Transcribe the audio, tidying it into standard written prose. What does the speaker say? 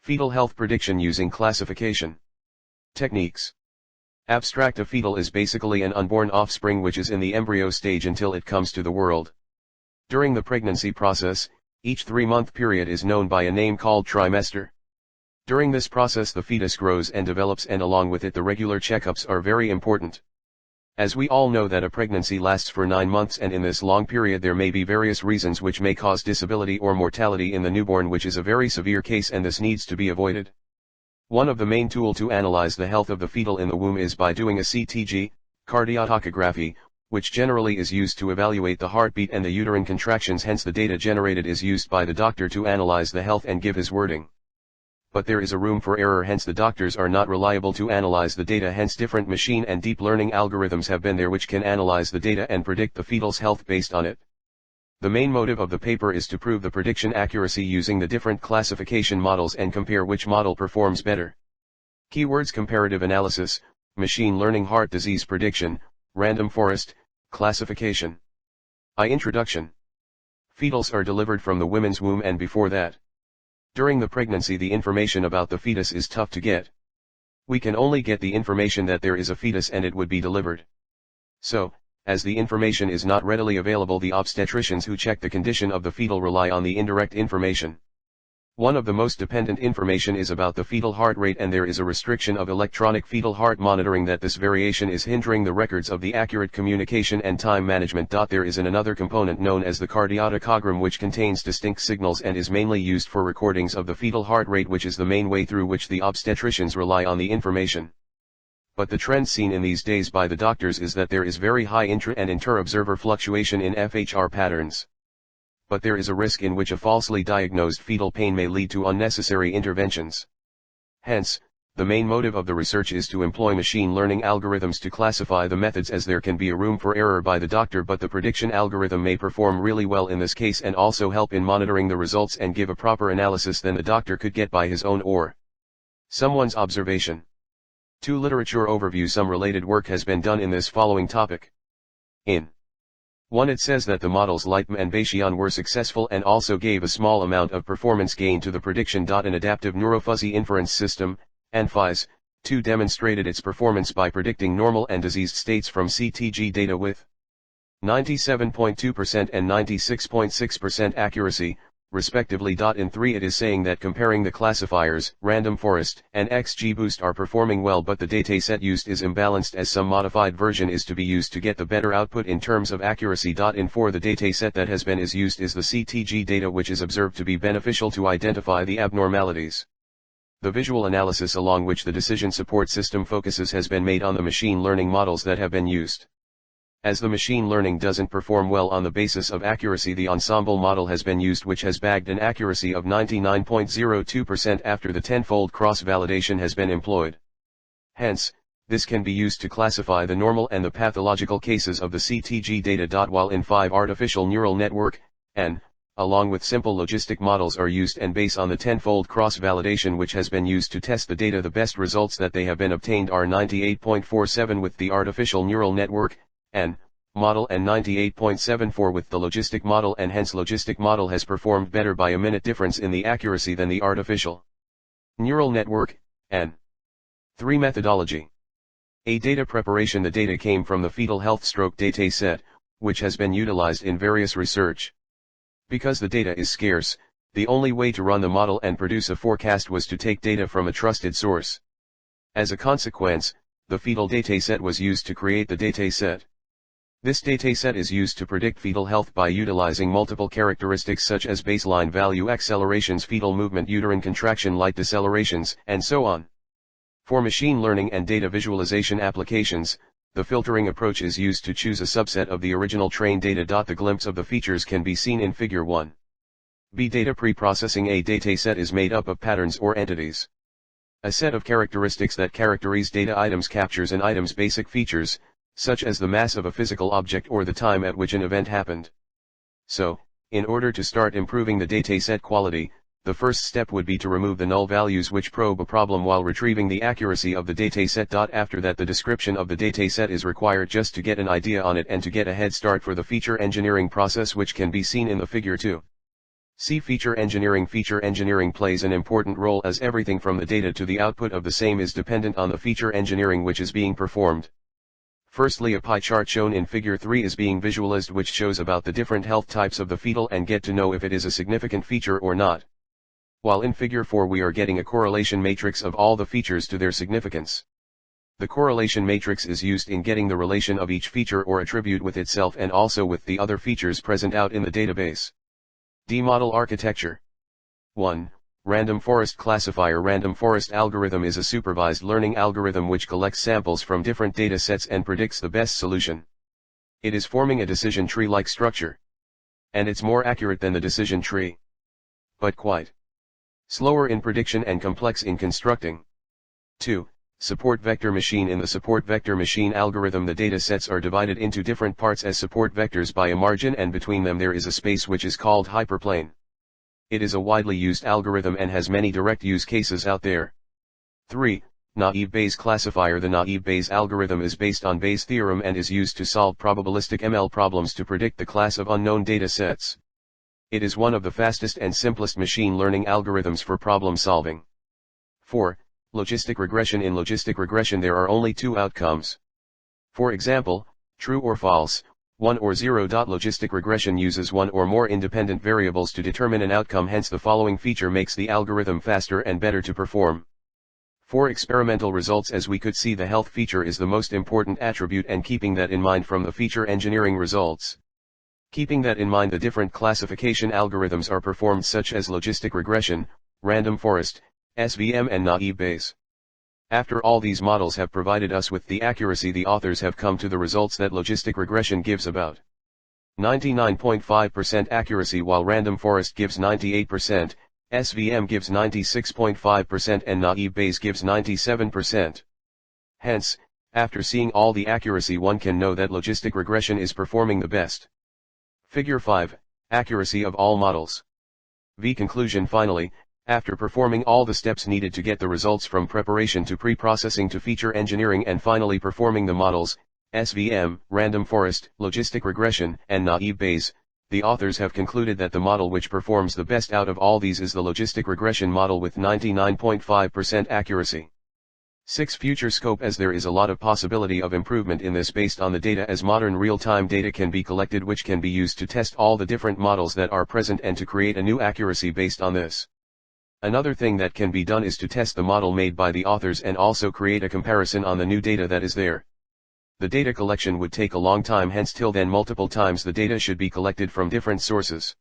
Fetal health prediction using classification. Techniques. Abstract: a fetal is basically an unborn offspring which is in the embryo stage until it comes to the world. During the pregnancy process, each 3-month period is known by a name called trimester. During this process the fetus grows and develops, and along with it the regular checkups are very important. As we all know that a pregnancy lasts for 9 months, and in this long period there may be various reasons which may cause disability or mortality in the newborn, which is a very severe case and this needs to be avoided. One of the main tools to analyze the health of the fetal in the womb is by doing a CTG, Cardiotacagraphy, which generally is used to evaluate the heartbeat and the uterine contractions, hence the data generated is used by the doctor to analyze the health and give his wording. But there is a room for error, hence the doctors are not reliable to analyze the data, hence different machine and deep learning algorithms have been there which can analyze the data and predict the fetal's health based on it. The main motive of the paper is to prove the prediction accuracy using the different classification models and compare which model performs better. Keywords: comparative analysis, machine learning, heart disease prediction, random forest, classification. Introduction. Fetals are delivered from the woman's womb, and before that, during the pregnancy, the information about the fetus is tough to get. We can only get the information that there is a fetus and it would be delivered. So, as the information is not readily available, the obstetricians who check the condition of the fetal rely on the indirect information. One of the most dependent information is about the fetal heart rate, and there is a restriction of electronic fetal heart monitoring that this variation is hindering the records of the accurate communication and time management. There is another component known as the Cardiotacagram which contains distinct signals and is mainly used for recordings of the fetal heart rate, which is the main way through which the obstetricians rely on the information. But the trend seen in these days by the doctors is that there is very high intra and inter-observer fluctuation in FHR patterns. But there is a risk in which a falsely diagnosed fetal pain may lead to unnecessary interventions. Hence, the main motive of the research is to employ machine learning algorithms to classify the methods, as there can be a room for error by the doctor, but the prediction algorithm may perform really well in this case and also help in monitoring the results and give a proper analysis than the doctor could get by his own or someone's observation. 2. Literature overview. Some related work has been done in this following topic. In 1. It says that the models Lightman and Bayesian were successful and also gave a small amount of performance gain to the prediction. An adaptive neurofuzzy inference system, ANFIS, 2, demonstrated its performance by predicting normal and diseased states from CTG data with 97.2% and 96.6% accuracy, respectively. In 3. It is saying that comparing the classifiers, random forest, and XGBoost are performing well, but the dataset used is imbalanced as some modified version is to be used to get the better output in terms of accuracy. In 4. The dataset that has been used is the CTG data, which is observed to be beneficial to identify the abnormalities. The visual analysis along which the decision support system focuses has been made on the machine learning models that have been used. As the machine learning doesn't perform well on the basis of accuracy, the ensemble model has been used, which has bagged an accuracy of 99.02% after the tenfold cross-validation has been employed. Hence, this can be used to classify the normal and the pathological cases of the CTG data. While in 5. Artificial neural network, and, along with simple logistic models are used and based on the tenfold cross-validation which has been used to test the data. The best results that they have been obtained are 98.47 with the artificial neural network, and model, and 98.74 with the logistic model, and hence logistic model has performed better by a minute difference in the accuracy than the artificial neural network. And 3. Methodology. A. Data preparation. The data came from the fetal health data set, which has been utilized in various research. Because the data is scarce, the only way to run the model and produce a forecast was to take data from a trusted source. As a consequence, the fetal dataset was used to create the dataset. This dataset is used to predict fetal health by utilizing multiple characteristics such as baseline value, accelerations, fetal movement, uterine contraction, light decelerations, and so on. For machine learning and data visualization applications, the filtering approach is used to choose a subset of the original trained data. The glimpse of the features can be seen in Figure 1. B. Data pre-processing. A dataset is made up of patterns or entities. A set of characteristics that characterize data items captures an item's basic features, such as the mass of a physical object or the time at which an event happened. So, in order to start improving the dataset quality, the first step would be to remove the null values which probe a problem while retrieving the accuracy of the dataset. After that, the description of the dataset is required just to get an idea on it and to get a head start for the feature engineering process, which can be seen in the Figure 2. See feature engineering. Feature engineering plays an important role as everything from the data to the output of the same is dependent on the feature engineering which is being performed. Firstly, a pie chart shown in figure 3 is being visualized, which shows about the different health types of the fetal and get to know if it is a significant feature or not. While in figure 4 we are getting a correlation matrix of all the features to their significance. The correlation matrix is used in getting the relation of each feature or attribute with itself and also with the other features present out in the database. D. Model architecture. 1. Random forest classifier. Random forest algorithm is a supervised learning algorithm which collects samples from different data sets and predicts the best solution. It is forming a decision tree-like structure. And it's more accurate than the decision tree. But quite slower in prediction and complex in constructing. 2. Support vector machine. In the support vector machine algorithm, the data sets are divided into different parts as support vectors by a margin, and between them there is a space which is called hyperplane. It is a widely used algorithm and has many direct use cases out there. 3. Naive Bayes classifier. The naive Bayes algorithm is based on Bayes' theorem and is used to solve probabilistic ML problems to predict the class of unknown data sets. It is one of the fastest and simplest machine learning algorithms for problem solving. 4. Logistic regression. In logistic regression there are only two outcomes. For example, true or false, 1 or 0. Logistic regression uses one or more independent variables to determine an outcome, hence the following feature makes the algorithm faster and better to perform. For experimental results, as we could see, the health feature is the most important attribute, and keeping that in mind from the feature engineering results. Keeping that in mind, the different classification algorithms are performed, such as logistic regression, random forest, SVM and naive Bayes. After all these models have provided us with the accuracy, the authors have come to the results that logistic regression gives about 99.5% accuracy, while random forest gives 98%, SVM gives 96.5% and naive Bayes gives 97%. Hence, after seeing all the accuracy, one can know that logistic regression is performing the best. Figure 5, accuracy of all models. V. Conclusion. Finally, after performing all the steps needed to get the results from preparation to pre-processing to feature engineering and finally performing the models, SVM, random forest, logistic regression, and naive Bayes, the authors have concluded that the model which performs the best out of all these is the logistic regression model with 99.5% accuracy. 6. Future scope. As there is a lot of possibility of improvement in this based on the data, as modern real-time data can be collected which can be used to test all the different models that are present and to create a new accuracy based on this. Another thing that can be done is to test the model made by the authors and also create a comparison on the new data that is there. The data collection would take a long time, hence till then multiple times the data should be collected from different sources.